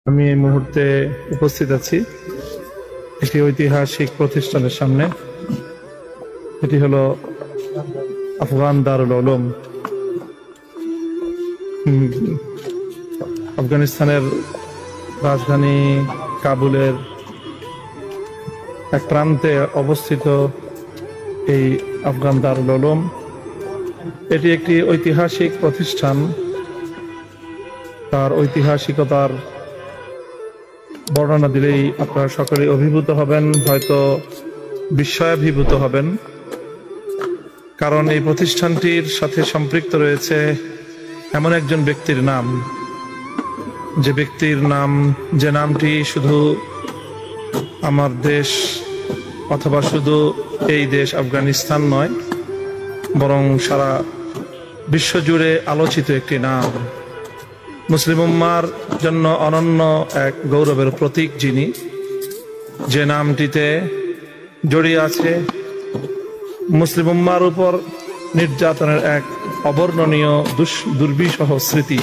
আমি এই মুহূর্তে উপস্থিত আছি একটি ঐতিহাসিক প্রতিষ্ঠানের সামনে। এটি হলো আফগান দারুল উলুম। আফগানিস্তানের রাজধানী কাবুলের এক প্রান্তে অবস্থিত এই আফগান দারুল উলুম, এটি একটি ঐতিহাসিক প্রতিষ্ঠান। তার ঐতিহাসিকতার বর্ণনা দিলেই আপনারা সকলে অভিভূত হবেন, হয়তো বিস্ময়াভিভূত হবেন, কারণ এই প্রতিষ্ঠানটির সাথে সম্পৃক্ত রয়েছে এমন একজন ব্যক্তির নাম, যে নামটি শুধু আমার দেশ অথবা শুধু এই দেশ আফগানিস্তান নয়, বরং সারা বিশ্বজুড়ে আলোচিত একটি নাম। মুসলিম উম্মার জন্য অনন্য এক গৌরবের প্রতীক যিনি, যে নামটিতে জড়িয়ে আছে মুসলিম উম্মার উপর নির্যাতনের এক অবর্ণনীয় দুর্বিষহ স্মৃতি,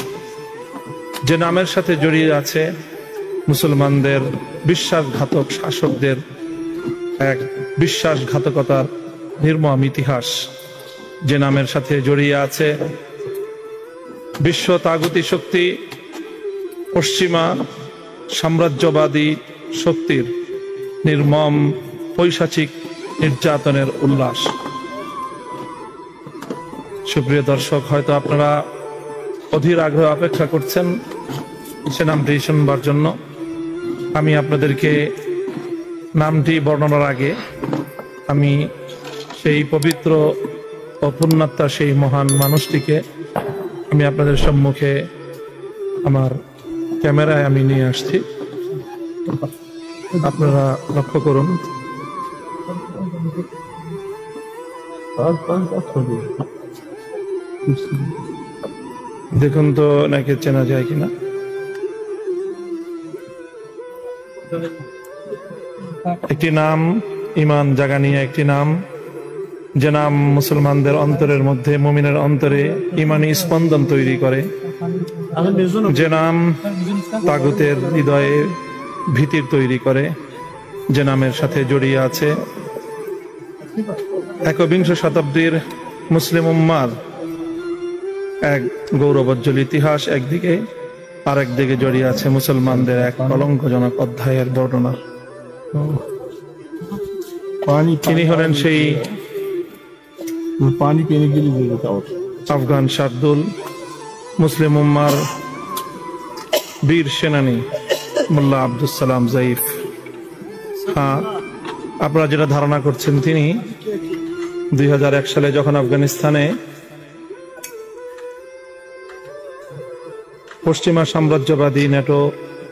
যে নামের সাথে জড়িয়ে আছে মুসলমানদের বিশ্বাসঘাতক শাসকদের এক বিশ্বাসঘাতকতার নির্মম ইতিহাস, যে নামের সাথে জড়িয়ে আছে বিশ্ব তাগুতি শক্তি পশ্চিমা সাম্রাজ্যবাদী শক্তির নির্মম পৈশাচিক নির্যাতনের উল্লাস। সুপ্রিয় দর্শক, হয়তো আপনারা অধীর আগ্রহ অপেক্ষা করছেন সে নামটি শুনবার জন্য। আমি আপনাদেরকে নামটি বর্ণনার আগে আমি সেই পবিত্র ও পুণ্যাত্মা সেই মহান মানুষটিকে আমি আপনাদের সম্মুখে আমার ক্যামেরায় আমি নিয়ে আসছি। আপনারা লক্ষ্য করুন। দেখুন তো নাকি চেনা যায় কিনা। একটি নাম ইমান জাগানিয়া, একটি নাম যে নাম মুসলমানদের অন্তরের মধ্যে, মুমিনের অন্তরে ইমানি স্পন্দন তৈরি করে, যে নাম তাগুতের হৃদয়ে ভীতির তৈরি করে, যে নামের সাথে জড়িয়ে আছে একবিংশ শতাব্দীর মুসলিম উম্মার এক গৌরবোজ্জ্বল ইতিহাস একদিকে, আর একদিকে জড়িয়ে আছে মুসলমানদের এক কলঙ্কজনক অধ্যায়ের বর্ণনা। তিনি হলেন সেই আফগান শার্দুল, মুসলিম উম্মার বীর সেনানী মোল্লা আব্দুস সালাম জাইফ। হ্যাঁ, আপনারা যেটা ধারণা করছেন, তিনি 2001 সালে যখন আফগানিস্তানে পশ্চিমা সাম্রাজ্যবাদী ন্যাটো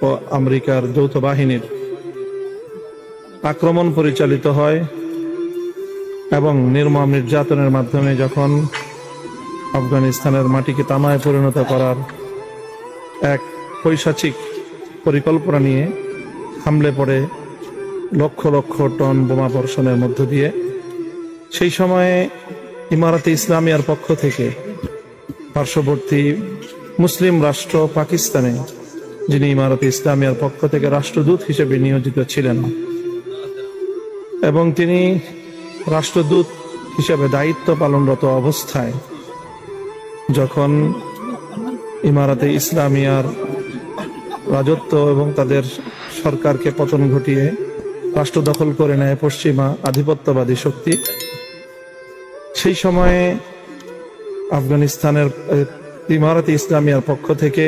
ও আমেরিকার যৌথ বাহিনীর আক্রমণ পরিচালিত হয় এবং নির্মম নির্যাতনের মাধ্যমে যখন আফগানিস্তানের মাটিকে তামায় পরিণত করার এক পৈশাচিক পরিকল্পনা নিয়ে হামলে পড়ে লক্ষ লক্ষ টন বোমা বর্ষণের মধ্য দিয়ে, সেই সময়ে ইমারাতে ইসলামিয়ার পক্ষ থেকে পার্শ্ববর্তী মুসলিম রাষ্ট্র পাকিস্তানে, যিনি ইমারাতে ইসলামিয়ার পক্ষ থেকে রাষ্ট্রদূত হিসেবে নিয়োজিত ছিলেন এবং তিনি রাষ্ট্রদূত হিসেবে দায়িত্ব পালনরত অবস্থায় যখন ইমারাতে ইসলামিয়ার রাজত্ব এবং তাদের সরকারকে পতন ঘটিয়ে রাষ্ট্র দখল করে নেয় পশ্চিমা আধিপত্যবাদী শক্তি, সেই সময়ে আফগানিস্তানের ইমারাতে ইসলামিয়ার পক্ষ থেকে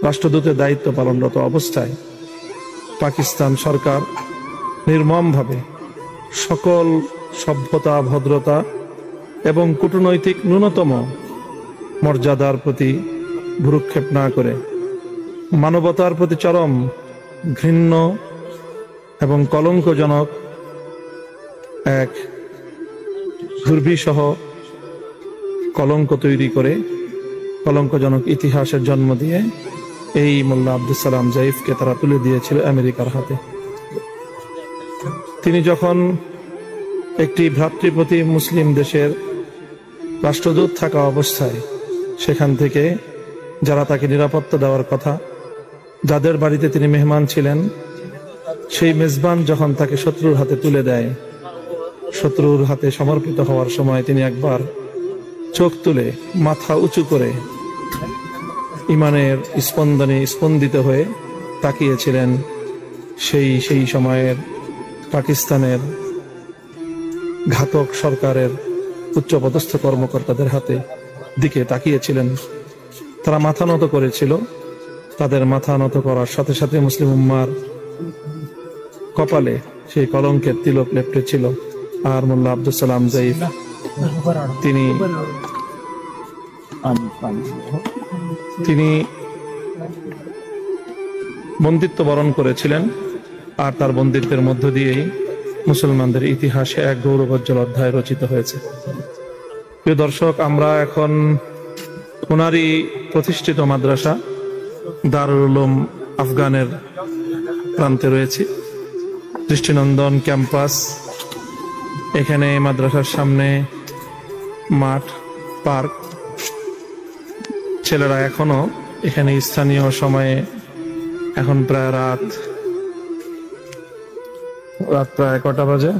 রাষ্ট্রদূতের দায়িত্ব পালনরত অবস্থায় পাকিস্তান সরকার নির্মমভাবে সকল সভ্যতা, ভদ্রতা এবং কূটনৈতিক ন্যূনতম মর্যাদার প্রতি ভ্রুক্ষেপ না করে মানবতার প্রতি চরম ঘৃণ্য এবং কলঙ্কজনক এক দুর্বিষহ কলঙ্ক তৈরি করে কলঙ্কজনক ইতিহাসের জন্ম দিয়ে এই মোল্লা আব্দুস সালাম জাইফকে তারা তুলে দিয়েছিল আমেরিকার হাতে। তিনি যখন একটি ভ্রাতৃপ্রতি মুসলিম দেশের রাষ্ট্রদূত থাকা অবস্থায় সেখান থেকে যারা তাকে নিরাপত্তা দেওয়ার কথা, যাদের বাড়িতে তিনি মেহমান ছিলেন, সেই মেজবান যখন তাকে শত্রুর হাতে তুলে দেয়, শত্রুর হাতে সমর্পিত হওয়ার সময় তিনি একবার চোখ তুলে মাথা উঁচু করে ইমানের স্পন্দনে স্পন্দিত হয়ে তাকিয়েছিলেন সেই সময়ের পাকিস্তানের ঘাতক সরকারের উচ্চপদস্থ কর্মকর্তাদের হাতে দিকে তাকিয়েছিলেন। তারা মাথা নত করেছিল। তাদের মাথা নত করার সাথে সাথে মুসলিম উম্মার কপালে সেই কলঙ্কের তিলক লেপ্টে ছিল। আর মোল্লা আব্দুল সালাম জাইফ তিনি বন্দিত্ব বরণ করেছিলেন। আর তার বন্দিত্বের মধ্য দিয়েই মুসলমানদের ইতিহাসে এক গৌরবোজ্জ্বল অধ্যায় রচিত হয়েছে। প্রিয় দর্শক, আমরা এখন ওনারই প্রতিষ্ঠিত মাদ্রাসা দারুল উলুম আফগানের প্রান্তে রয়েছি। দৃষ্টিনন্দন ক্যাম্পাস, এখানে মাদ্রাসার সামনে মাঠ, পার্ক। ছেলেরা এখনো এখানে স্থানীয় সময়ে, এখন প্রায় রাত প্রায় কটা বাজে,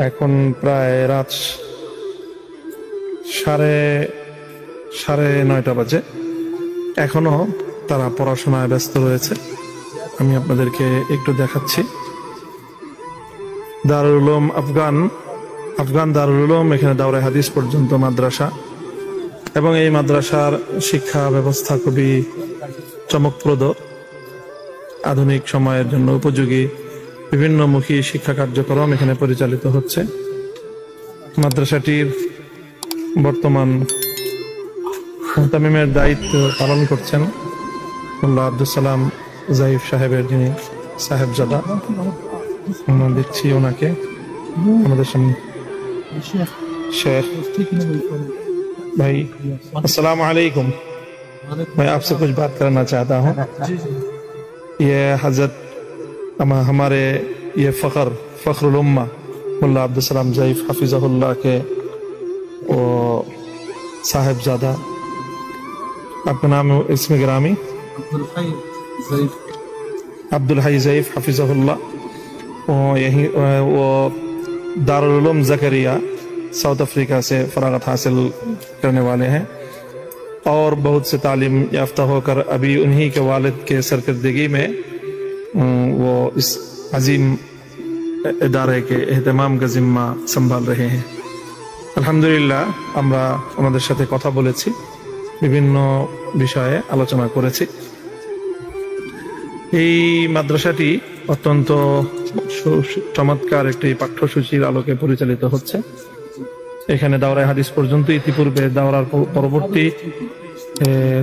এখন প্রায় রাত সাড়ে 9টা বাজে। এখনো তারা পড়াশোনায় ব্যস্ত রয়েছে। আমি আপনাদেরকে একটু দেখাচ্ছি। দারুল উলুম আফগান দারুল উলুম, এখানে দাওরায়ে হাদিস পর্যন্ত মাদ্রাসা, এবং এই মাদ্রাসার শিক্ষা ব্যবস্থা খুবই চমকপ্রদ, আধুনিক সময়ের জন্য উপযোগী বিভিন্নমুখী শিক্ষা কার্যক্রম এখানে পরিচালিত হচ্ছে। মাদ্রাসাটির বর্তমান মুহতামিমের দায়িত্ব পালন করছেন মোল্লা আব্দুল সালাম জাইফ সাহেবের, যিনি সাহেবজাদা। আমরা দেখছি ওনাকে আমাদের সামনে। शेख भाई अस्सलाम वालेकुम, मैं आपसे कुछ बात करना चाहता हूँ। ये हजरत हमारे ये फखरुल उम्मा मुल्ला अब्दुल सलाम ज़ईफ़ हफिज़हुल्लाह के वो साहिबजादा, आपका नाम इसमें गिरामी अब्दुल हई ज़ईफ़ हफिज़हुल्लाह, वो यहीं वो दारुल उलूम ज़करिया साउथ अफ्रीका से फरागत हासिल करने वाले हैं और बहुत से तालीम याफ्ता होकर अभी उन्हीं के वालिद के सरकर्दगी में वो इस अजीम इदारे के एहतमाम का जिम्मा संभाल रहे हैं। আলহামদুলিল্লাহ, আমরা ওনাদের সাথে কথা বলেছি, বিভিন্ন বিষয়ে আলোচনা করেছি। এই মাদ্রাসাটি অত্যন্ত চমৎকার একটি পাঠ্যসূচির আলোকে পরিচালিত হচ্ছে। এখানে দাওরায়ে হাদিস পর্যন্ত, ইতিপূর্বে দাওরার পরবর্তী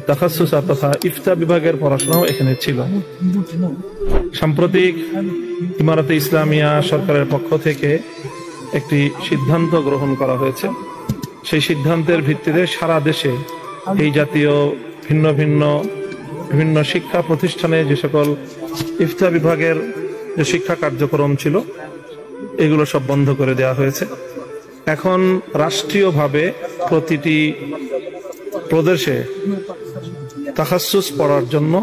তাখাসসুসাত তথা ইফতা বিভাগের পড়াশোনাও এখানে ছিল। সাম্প্রতিক ইমারতে ইসলামিয়া সরকারের পক্ষ থেকে একটি সিদ্ধান্ত গ্রহণ করা হয়েছে। সেই সিদ্ধান্তের ভিত্তিতে সারা দেশে এই জাতীয় বিভিন্ন শিক্ষা প্রতিষ্ঠানে যে সকল ইফতা বিভাগের যে শিক্ষা কার্যক্রম ছিল, এগুলো সব বন্ধ করে দেওয়া হয়েছে। এখন রাষ্ট্রীয়ভাবে প্রতিটি প্রদেশে তাখাসসুস পড়ার জন্য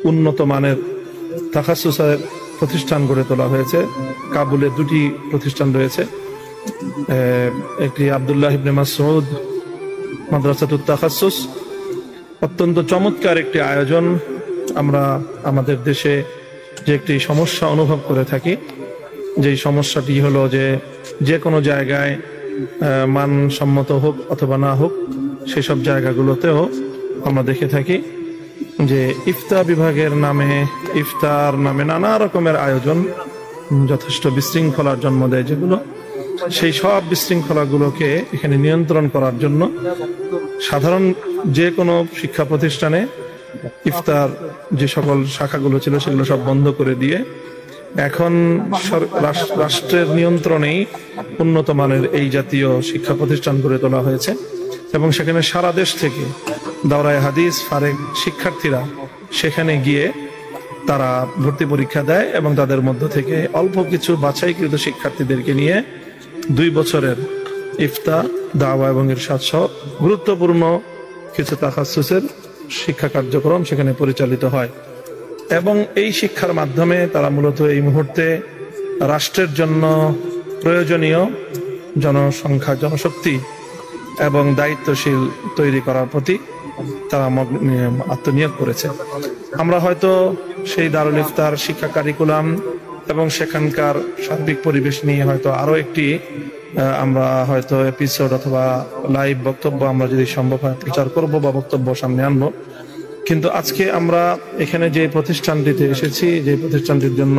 উন্নত মানের তাখাসসুসের প্রতিষ্ঠান গড়ে তোলা হয়েছে। কাবুলে 2টি প্রতিষ্ঠান রয়েছে, একটি আব্দুল্লাহ ইবনে মাসউদ মাদ্রাসাতুত তাখাসসুস, অত্যন্ত চমৎকার একটি আয়োজন। আমরা আমাদের দেশে যে একটি সমস্যা অনুভব করে থাকি, যেই সমস্যাটি হলো যে কোনো জায়গায় মানসম্মত হোক অথবা না হোক, সেসব জায়গাগুলোতেও আমরা দেখে থাকি যে ইফতা বিভাগের নামে, ইফতার নামে নানা রকমের আয়োজন যথেষ্ট বিশৃঙ্খলার জন্ম দেয়, যেগুলো সেই সব বিশৃঙ্খলাগুলোকে এখানে নিয়ন্ত্রণ করার জন্য সাধারণ যে কোনো শিক্ষা প্রতিষ্ঠানে ইফতার যে সকল শাখাগুলো ছিল সেগুলো সব বন্ধ করে দিয়ে এখন রাষ্ট্রের নিয়ন্ত্রণেই উন্নত মানের এই জাতীয় শিক্ষা প্রতিষ্ঠান গড়ে তোলা হয়েছে। এবং সেখানে সারা দেশ থেকে দাওরায়ে হাদিস ফারেক শিক্ষার্থীরা সেখানে গিয়ে তারা ভর্তি পরীক্ষা দেয় এবং তাদের মধ্য থেকে অল্প কিছু বাছাইকৃত শিক্ষার্থীদেরকে নিয়ে 2 বছরের ইফতা, দাওয়া এবং ইরশাদ সহ গুরুত্বপূর্ণ কিছু তাখাসুসের শিক্ষা কার্যক্রম সেখানে পরিচালিত হয় এবং এই শিক্ষার মাধ্যমে তারা মূলত এই মুহূর্তে রাষ্ট্রের জন্য প্রয়োজনীয় জনশক্তি এবং দায়িত্বশীল তৈরি করার প্রতি তারা আত্মনিয়োগ করেছে। আমরা হয়তো সেই দারুল ইফতার শিক্ষা কারিকুলাম এবং সেখানকার সার্বিক পরিবেশ নিয়ে হয়তো আরো একটি আমরা হয়তো এপিসোড অথবা লাইভ বক্তব্য আমরা যদি সম্ভব হয় প্রচার করব বা বক্তব্য সামনে আনবো। কিন্তু আজকে আমরা এখানে যে প্রতিষ্ঠানটিতে এসেছি, যে প্রতিষ্ঠানটির জন্য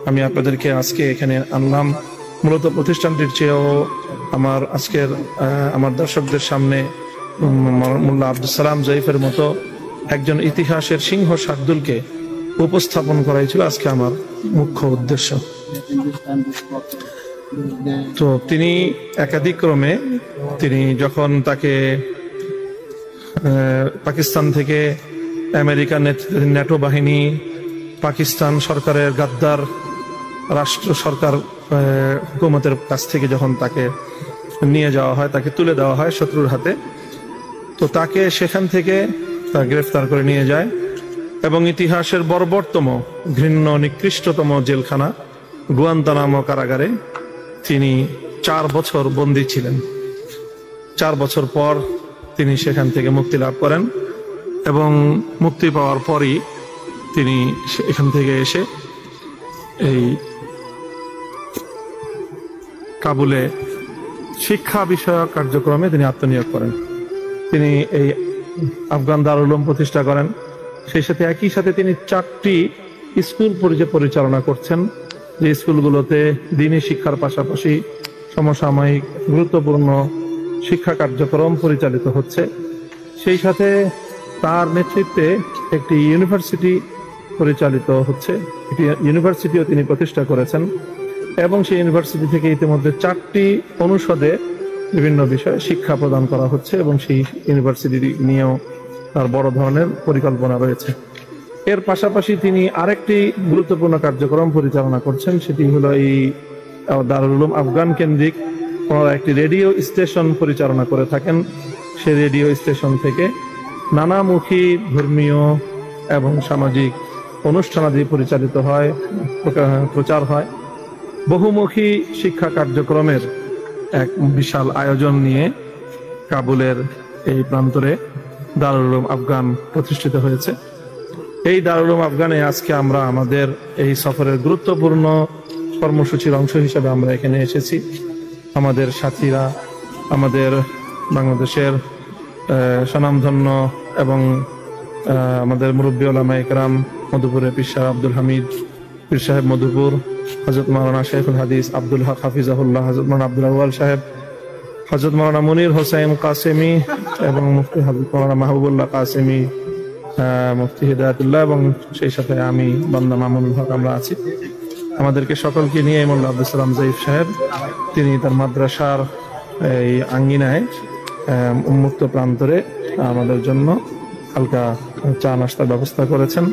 আমি আপনাদেরকে আজকে এখানে আনলাম, মূলত প্রতিষ্ঠানটির চেয়েও আমার আজকের আমার দর্শকদের সামনে মোল্লা আব্দুল সালাম জয়ীফের মতো একজন ইতিহাসের সিংহ শার্দুলকে উপস্থাপন করাই ছিল আজকে আমার মুখ্য উদ্দেশ্য। তো তিনি একাধিক ক্রমে তিনি যখন তাকে পাকিস্তান থেকে আমেরিকার ন্যাটো বাহিনী, পাকিস্তান সরকারের গাদ্দার রাষ্ট্র সরকার হুকুমতের কাছ থেকে যখন তাকে নিয়ে যাওয়া হয়, তাকে তুলে দেওয়া হয় শত্রুর হাতে, তো তাকে সেখান থেকে গ্রেফতার করে নিয়ে যায় এবং ইতিহাসের বর্বরতম ঘৃণ্য নিকৃষ্টতম জেলখানা গুয়ান্তানামো কারাগারে তিনি 4 বছর বন্দী ছিলেন। 4 বছর পর তিনি সেখান থেকে মুক্তি লাভ করেন এবং মুক্তি পাওয়ার পরই তিনি এখান থেকে এসে এই কাবুলে শিক্ষা বিষয়ক কার্যক্রমে তিনি আত্মনিয়োগ করেন। তিনি এই আফগান দারুল উলুম প্রতিষ্ঠা করেন। সেই সাথে একই সাথে তিনি 4টি স্কুল পরিচালনা করছেন, যে স্কুলগুলোতে দ্বীনি শিক্ষার পাশাপাশি সমসাময়িক গুরুত্বপূর্ণ শিক্ষা কার্যক্রম পরিচালিত হচ্ছে। সেই সাথে তার নেতৃত্বে একটি ইউনিভার্সিটি পরিচালিত হচ্ছে, একটি ইউনিভার্সিটিও তিনি প্রতিষ্ঠা করেছেন এবং সেই ইউনিভার্সিটি থেকে ইতিমধ্যে 4টি অনুষদে বিভিন্ন বিষয়ে শিক্ষা প্রদান করা হচ্ছে এবং সেই ইউনিভার্সিটি নিয়েও তার বড় ধরনের পরিকল্পনা রয়েছে। এর পাশাপাশি তিনি আরেকটি গুরুত্বপূর্ণ কার্যক্রম পরিচালনা করছেন, সেটি হলো এই দারুল উলুম আফগান কেন্দ্রিক ওনারা একটি রেডিও স্টেশন পরিচালনা করে থাকেন। সেই রেডিও স্টেশন থেকে নানামুখী ধর্মীয় এবং সামাজিক অনুষ্ঠানাদি পরিচালিত হয়, প্রচার হয়। বহুমুখী শিক্ষা কার্যক্রমের এক বিশাল আয়োজন নিয়ে কাবুলের এই প্রান্তরে দারুল উলুম আফগান প্রতিষ্ঠিত হয়েছে। এই দারুল উলুম আফগানে আজকে আমরা আমাদের এই সফরের গুরুত্বপূর্ণ কর্মসূচির অংশ হিসেবে আমরা এখানে এসেছি। আমাদের সাথীরা, আমাদের বাংলাদেশের স্বনামধন্য এবং আমাদের মুরব্বী ওলামায়ে কেরাম, মধুপুরের পীর সাহেব আব্দুল হামিদ পীর সাহেব মধুপুর, হযরত মাওলানা শেখুল হাদিস আব্দুল হক হাফিজাহুল্লাহ, হযরত মাওলানা আব্দুল আউয়াল সাহেব, হযরত মাওলানা মুনির হোসেন কাসেমি এবং মুফতি হযরত মাওলানা মাহবুবুল্লাহ কাসেমি, মুফতি হিদায়াতুল্লাহ এবং সেই সাথে আমি বান্দা মামুনুল হক আমরা আছি। আমাদেরকে সকলকে নিয়ে মোল্লা আব্দুল সালাম জয়ীফ সাহেব তিনি তার মাদ্রাসার এই আঙ্গিনায় উন্মুক্ত প্রান্তরে আমাদের জন্য হালকা চা নাস্তার ব্যবস্থা করেছেন,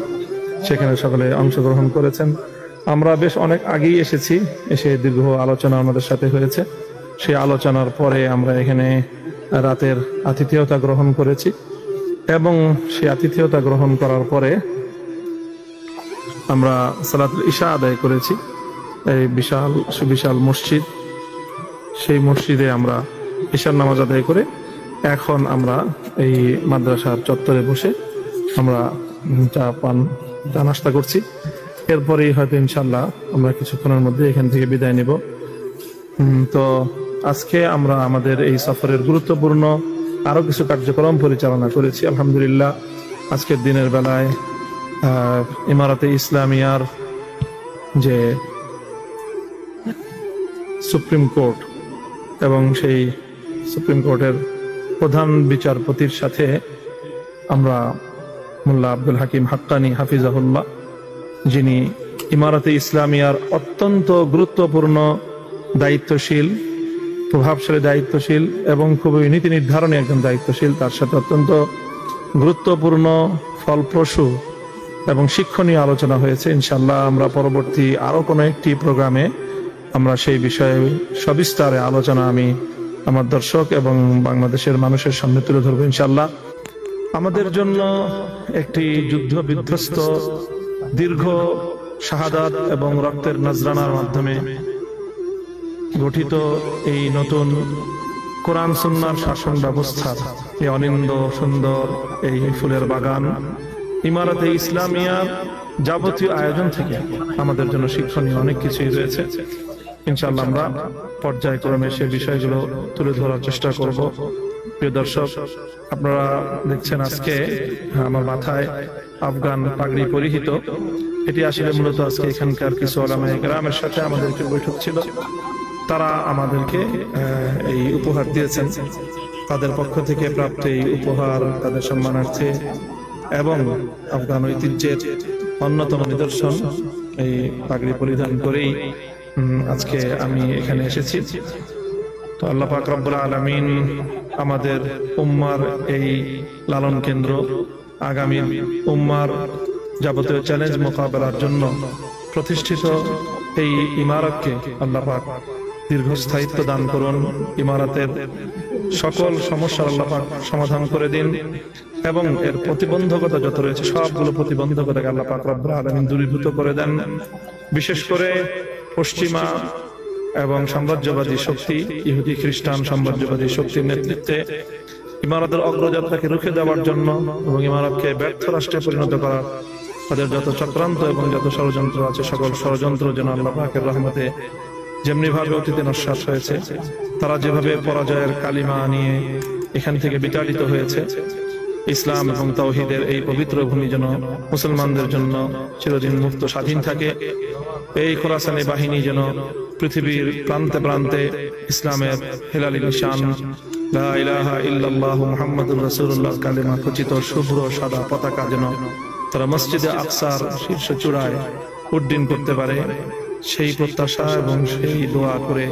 সেখানে সকলে অংশগ্রহণ করেছেন। আমরা বেশ অনেক আগেই এসেছি, এসে দীর্ঘ আলোচনা আমাদের সাথে হয়েছে। সেই আলোচনার পরে আমরা এখানে রাতের আতিথেয়তা গ্রহণ করেছি এবং সেই আতিথেয়তা গ্রহণ করার পরে আমরা সালাতুল ইশা আদায় করেছি। এই বিশাল সুবিশাল মসজিদ, সেই মসজিদে আমরা ইশার নামাজ আদায় করে এখন আমরা এই মাদ্রাসার চত্বরে বসে আমরা চা নাস্তা করছি। এরপরেই হয়তো ইনশাল্লাহ আমরা কিছুক্ষণের মধ্যে এখান থেকে বিদায় নেব। তো আজকে আমরা আমাদের এই সফরের গুরুত্বপূর্ণ আরো কিছু কার্যক্রম পরিচালনা করেছি আলহামদুলিল্লাহ। আজকের দিনের বেলায় ইমারাতে ইসলামিয়ার যে সুপ্রিম কোর্ট এবং সেই সুপ্রিম কোর্টের প্রধান বিচারপতির সাথে আমরা মোল্লা আব্দুল হাকিম হাক্কানি হাফিজাহুল্লাহ, যিনি ইমারাতে ইসলামিয়ার অত্যন্ত গুরুত্বপূর্ণ দায়িত্বশীল, প্রভাবশালী দায়িত্বশীল এবং খুবই নীতি নির্ধারণী একজন দায়িত্বশীল, তার সাথে অত্যন্ত গুরুত্বপূর্ণ ফলপ্রসূ এবং শিক্ষণীয় আলোচনা হয়েছে। ইনশাল্লাহ আমরা পরবর্তী আরো কোনো একটি প্রোগ্রামে আমরা সেই বিষয়ে সবিস্তারে আলোচনা আমি আমার দর্শক এবং বাংলাদেশের মানুষের সামনে তুলে ধরবো ইনশাল্লাহ। আমাদের জন্য একটি যুদ্ধ বিধ্বস্ত দীর্ঘ শাহাদাত এবং রক্তের নজরানার মাধ্যমে গঠিত এই নতুন কোরআন সুন্নাহর শাসন ব্যবস্থা, এই অনিন্দ সুন্দর এই ফুলের বাগান ইমারতে ইসলামিয়ার যাবতীয় আয়োজন থেকে আমাদের জন্য শিক্ষণীয় অনেক কিছুই রয়েছে। ইনশাআল্লাহ আমরা পর্যায়ক্রমে সে বিষয়গুলো তুলে ধরার চেষ্টা করব। প্রিয় দর্শক, আপনারা দেখছেন আজকে আমার মাথায় আফগান পাগড়ি পরিহিত। এটি আসলে মূলত আজকে এখানকার কিছু ওলামায়ে কেরামের সাথে আমাদের একটি বৈঠক ছিল। তারা আমাদেরকে এই উপহার দিয়েছেন। তাদের পক্ষ থেকে প্রাপ্ত এই উপহার তাদের সম্মানার্থে এবং আফগান ঐতিহ্যের অন্যতম নিদর্শন এই পাগড়ি পরিধান করেই আজকে আমি এখানে এসেছি। তো আল্লাহ পাক রব্বুল আলামিন আমাদের উম্মার এই লালন কেন্দ্র, আগামী উম্মার যাবতীয় চ্যালেঞ্জ মোকাবেলার জন্য প্রতিষ্ঠিত এই ইমারতকে আল্লাহ পাক দীর্ঘস্থায়িত্ব দান করুন। ইমারতের সকল সমস্যার আল্লাহ পাক সমাধান করে দিন এবং এর প্রতিবন্ধকতা যত রয়েছে সবগুলো প্রতিবন্ধকতাকে আল্লাহ পাক রব্বুল আলামিন দূরীভূত করে দেন। বিশেষ করে পশ্চিমা এবং সাম্রাজ্যবাদী শক্তি, ইহুদি খ্রিস্টান সাম্রাজ্যবাদী শক্তির নেতৃত্বে ইমারতের অগ্রযাত্রাকে রুখে দেওয়ার জন্য এবং ইমারতকে ব্যর্থ রাষ্ট্রে পরিণত করার তাদের যত চক্রান্ত এবং যত ষড়যন্ত্র আছে, সকল ষড়যন্ত্র যেন আল্লাহ পাকের রহমতে যেমনি ভাবে অতীতে নস্যাৎ হয়েছে, তারা যেভাবে পরাজয়ের কালিমা নিয়ে এখান থেকে বিতাড়িত হয়েছে, ইসলাম এবং তাওহীদের এই পবিত্র ভূমি যেন মুসলমানদের জন্য চিরদিন মুক্ত স্বাধীন থাকে। এই খোরাসানি বাহিনী যেন পৃথিবীর প্রান্তে প্রান্তে ইসলামের হেলালি নিশান লা ইলাহা ইল্লাল্লাহু মুহাম্মাদুর রাসূলুল্লাহ কালিমা খচিত শুভ্র সাদা পতাকা যেন তারা মসজিদে আকসার শীর্ষ চূড়ায় উড্ডীন করতে পারে, সেই প্রত্যাশা এবং সেই দোয়া করে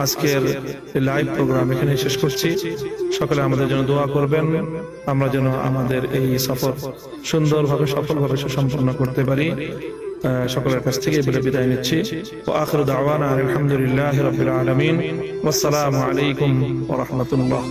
আজকের লাইভ প্রোগ্রাম এখানে শেষ করছি। সকলে আমাদের জন্য দোয়া করবেন, আমরা যেন আমাদের এই সফর সুন্দরভাবে সফলভাবে সুসম্পন্ন করতে পারি। সকলের কাছ থেকে বলে বিদায় নিচ্ছি। ওয়া আখিরু দাওয়ানা আলহামদুলিল্লাহি রাব্বিল আলামিন। ওয়াসসালামু আলাইকুম ওয়া রাহমাতুল্লাহ।